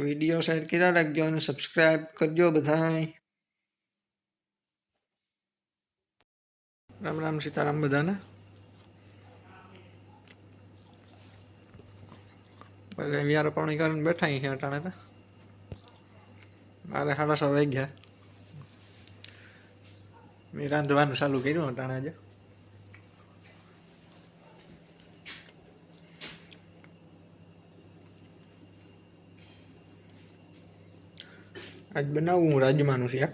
Video share કર્યા રાખજો અને સબસ્ક્રાઈબ કરજો બધાય. રામ રામ સીતારામ બધાને. બધા વ્યારો પાણી કરીને બેઠા છે અટાણે તો. મારે 6:30 વાગ્યા. મેં રાંધવાનું ચાલુ કર્યું અટાણે આજે. આજ બનાવું હું રાજમાનું શાક.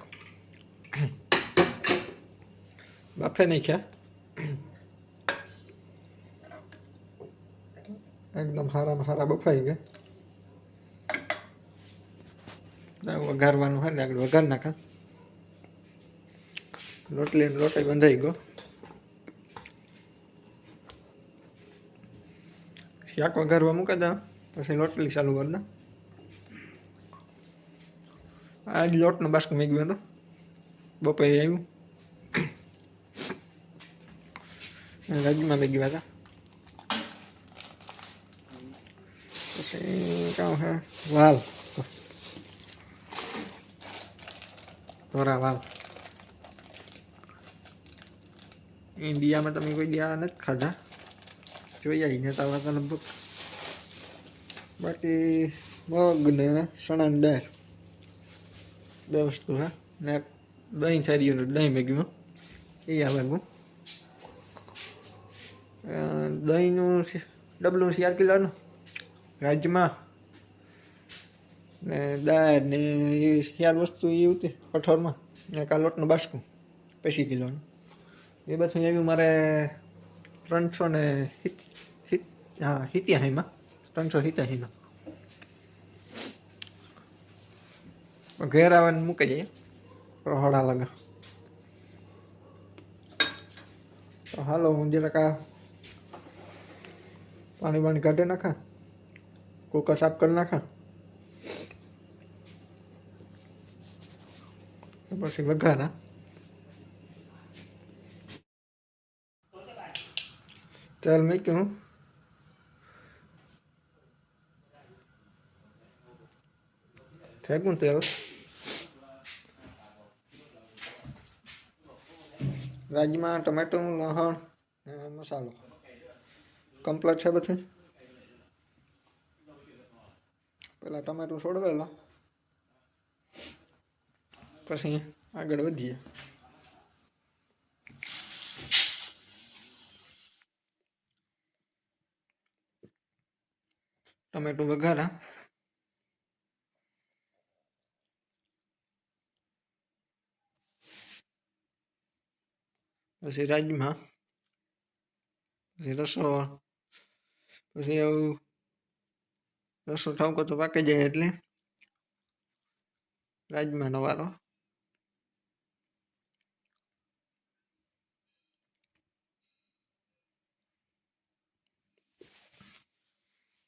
બાફે નાખ્યા એકદમ સારા બફાઈ ગયા. વઘારવાનું હોય ને આગળ વઘાર નાખા. રોટલી બંધાઈ ગયો. શાક વઘારવા મૂકી દઉં પછી રોટલી ચાલુ કરી દઉં. આજ લોટનો બાસ્કો મેં ગયો હતો બપોરે આવ્યું. રાજમાં મેં ગયા હતા. પછી કામ હે વાલ ધોરા વાલ. ઇન્ડિયામાં તમે કોઈ દિયા નથી ખાધા, જોઈ આવીને તાવા તો લગભગ. બાકી મગ ને ચણાની દાળ બે વસ્તુ હે ને દહીં થઈ રહ્યું. દહીં ભેગીમાં એ આવે ગયું. દહીંનું ડબલું 4 કિલોનું, રાજમાં ને દાળ ને એ 4 વસ્તુ એ હતી કઠોળમાં ને કાલોટનું બાસ્કું 50 કિલોનું. એ બધું આવ્યું મારે 387માં 387માં. ઘેર આવવાનું મૂકી જઈએ રોહડા લગા. તો હાલો હું જરાક પાણી કાઢી નાખા, કુકર સાફ કરી નાખા, પછી વઘારા. તેલ મૂક્યું, ફેંકું તેલ. રાજમાં ટમેટું, લસણ મસાલો કમ્પ્લીટ છે બધું. પહેલાં ટમેટું છોડવેલા પછી આગળ વધીએ. ટમેટું વઘારા, પછી રાજમાં, પછી રસો, પછી આવું રસો ઠાવકો તો પાકી જાય એટલે રાજમાનો વારો.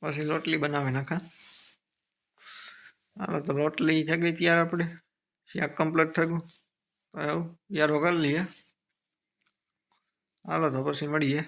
પછી રોટલી બનાવી નાખા. હાલો તો રોટલી થઈ ગઈ ત્યારે આપણે શાક કમ્પ્લીટ થયું તો એવું યારો કરી લઈએ. હાલો તો પછી મળીએ.